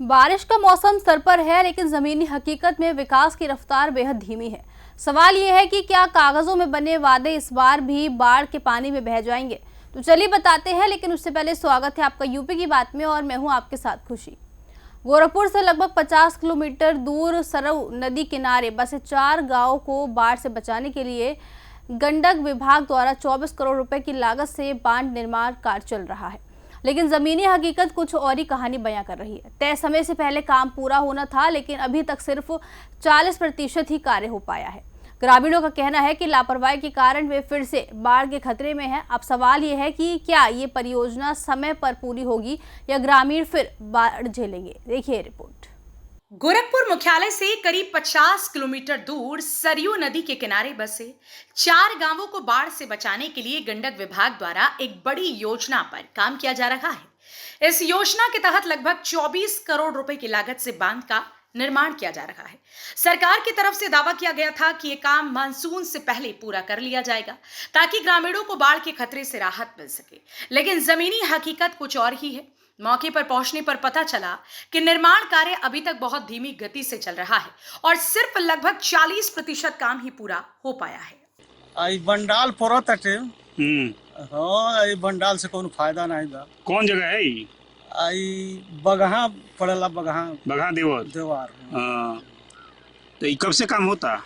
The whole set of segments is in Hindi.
बारिश का मौसम सर पर है, लेकिन जमीनी हकीकत में विकास की रफ्तार बेहद धीमी है। सवाल ये है कि क्या कागजों में बने वादे इस बार भी बाढ़ के पानी में बह जाएंगे? तो चलिए बताते हैं, लेकिन उससे पहले स्वागत है आपका यूपी की बात में और मैं हूं आपके साथ खुशी। गोरखपुर से लगभग 50 किलोमीटर दूर सरयू नदी किनारे बसे 4 गांवों को बाढ़ से बचाने के लिए गंडक विभाग द्वारा 24 करोड़ रुपए की लागत से बांध निर्माण कार्य चल रहा है, लेकिन जमीनी हकीकत कुछ और ही कहानी बयां कर रही है। तय समय से पहले काम पूरा होना था, लेकिन अभी तक सिर्फ 40% ही कार्य हो पाया है। ग्रामीणों का कहना है कि लापरवाही के कारण वे फिर से बाढ़ के खतरे में हैं। अब सवाल ये है कि क्या ये परियोजना समय पर पूरी होगी या ग्रामीण फिर बाढ़ झेलेंगे। देखिए रिपोर्ट। गोरखपुर मुख्यालय से करीब 50 किलोमीटर दूर सरयू नदी के किनारे बसे 4 गांवों को बाढ़ से बचाने के लिए गंडक विभाग द्वारा एक बड़ी योजना पर काम किया जा रहा है। इस योजना के तहत लगभग 24 करोड़ रुपए की लागत से बांध का निर्माण किया जा रहा है। सरकार की तरफ से दावा किया गया था कि यह काम मानसून से पहले पूरा कर लिया जाएगा ताकि ग्रामीणों को बाढ़ के खतरे से राहत मिल सके, लेकिन जमीनी हकीकत कुछ और ही है। मौके पर पहुंचने पर पता चला कि निर्माण कार्य अभी तक बहुत धीमी गति से चल रहा है और सिर्फ लगभग 40% काम ही पूरा हो पाया है। आई बंडाल पड़त हटे। हाँ, आई बंडाल से कोनो फायदा नहीं बा। कौन जगह है ई? आई बगहा पड़ेला, बगहा देवार। तो ई कब से काम होता?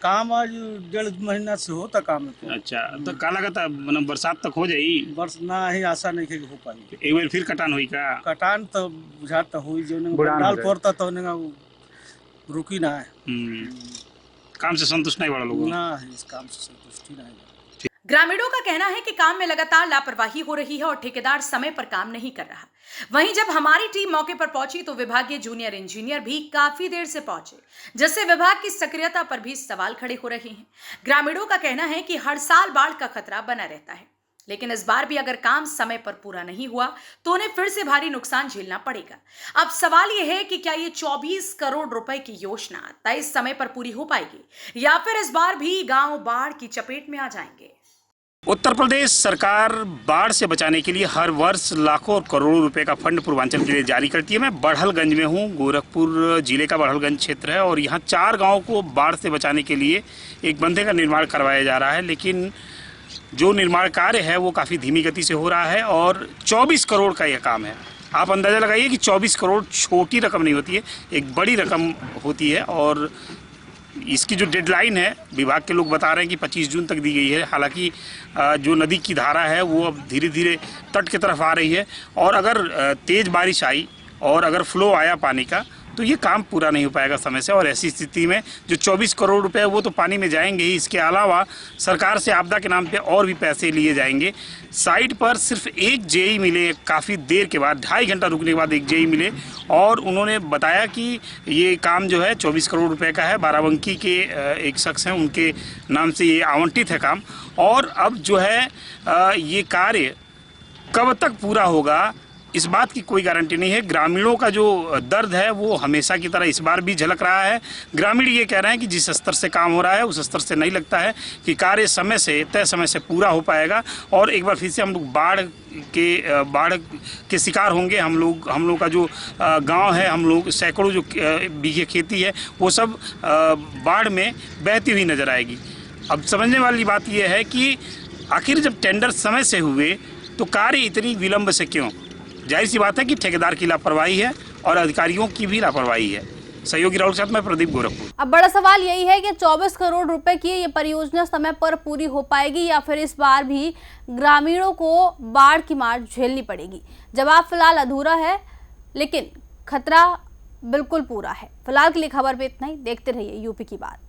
काम आज 1.5 महीना से होता काम है। अच्छा, तो का लगता मतलब बरसात तक हो जाई? बरस ना ही आशा नहीं कि हो पाई। एक बार फिर कटान हुई का? कटान तो बुझाता हुई, जो बंडाल पड़ता तो रुकी ना है। काम से संतुष्ट नहीं बड़ा लोग ना है, इस काम से संतुष्टि नहीं। ग्रामीणों का कहना है कि काम में लगातार लापरवाही हो रही है और ठेकेदार समय पर काम नहीं कर रहा। वहीं जब हमारी टीम मौके पर पहुंची तो विभागीय जूनियर इंजीनियर भी काफी देर से पहुंचे, जिससे विभाग की सक्रियता पर भी सवाल खड़े हो रहे हैं। ग्रामीणों का कहना है कि हर साल बाढ़ का खतरा बना रहता है, लेकिन इस बार भी अगर काम समय पर पूरा नहीं हुआ तो उन्हें फिर से भारी नुकसान झेलना पड़ेगा। अब सवाल यह है कि क्या ये 24 करोड़ रुपए की योजना तय समय पर पूरी हो पाएगी या फिर इस बार भी गांव बाढ़ की चपेट में आ जाएंगे। उत्तर प्रदेश सरकार बाढ़ से बचाने के लिए हर वर्ष लाखों और करोड़ों रुपए का फंड पूर्वांचल के लिए जारी करती है। मैं बढ़लगंज में हूँ, गोरखपुर जिले का बढ़लगंज क्षेत्र है और यहाँ 4 गांवों को बाढ़ से बचाने के लिए एक बंधे का निर्माण करवाया जा रहा है, लेकिन जो निर्माण कार्य है वो काफ़ी धीमी गति से हो रहा है और 24 करोड़ का यह काम है। आप अंदाज़ा लगाइए कि 24 करोड़ छोटी रकम नहीं होती है, एक बड़ी रकम होती है और इसकी जो डेडलाइन है विभाग के लोग बता रहे हैं कि 25 जून तक दी गई है। हालांकि जो नदी की धारा है वो अब धीरे धीरे तट की तरफ आ रही है और अगर तेज़ बारिश आई और अगर फ्लो आया पानी का तो ये काम पूरा नहीं हो पाएगा समय से, और ऐसी स्थिति में जो 24 करोड़ रुपए है वो तो पानी में जाएंगे ही। इसके अलावा सरकार से आपदा के नाम पे और भी पैसे लिए जाएंगे। साइट पर सिर्फ एक जेई मिले, काफ़ी देर के बाद 2.5 घंटा रुकने के बाद एक जेई मिले और उन्होंने बताया कि ये काम जो है 24 करोड़ रुपए का है। बाराबंकी के एक शख्स हैं, उनके नाम से ये आवंटित है काम, और अब जो है ये कार्य कब तक पूरा होगा इस बात की कोई गारंटी नहीं है। ग्रामीणों का जो दर्द है वो हमेशा की तरह इस बार भी झलक रहा है। ग्रामीण ये कह रहे हैं कि जिस स्तर से काम हो रहा है उस स्तर से नहीं लगता है कि कार्य समय से तय समय से पूरा हो पाएगा और एक बार फिर से हम लोग बाढ़ के शिकार होंगे। हम लोग का जो गांव है, हम लोग सैकड़ों जो बीघे खेती है वो सब बाढ़ में बहती हुई नजर आएगी। अब समझने वाली बात यह है कि आखिर जब टेंडर समय से हुए तो कार्य इतनी विलंब से क्यों? जाहिर सी बात है कि ठेकेदार की लापरवाही है और अधिकारियों की भी लापरवाही है। सहयोगी राहुल के साथ मैं प्रदीप, गोरखपुर। अब बड़ा सवाल यही है कि 24 करोड़ रुपए की ये परियोजना समय पर पूरी हो पाएगी या फिर इस बार भी ग्रामीणों को बाढ़ की मार झेलनी पड़ेगी। जवाब फिलहाल अधूरा है, लेकिन खतरा बिल्कुल पूरा है। फिलहाल के लिए खबर पे इतना ही। देखते रहिए यूपी की बात।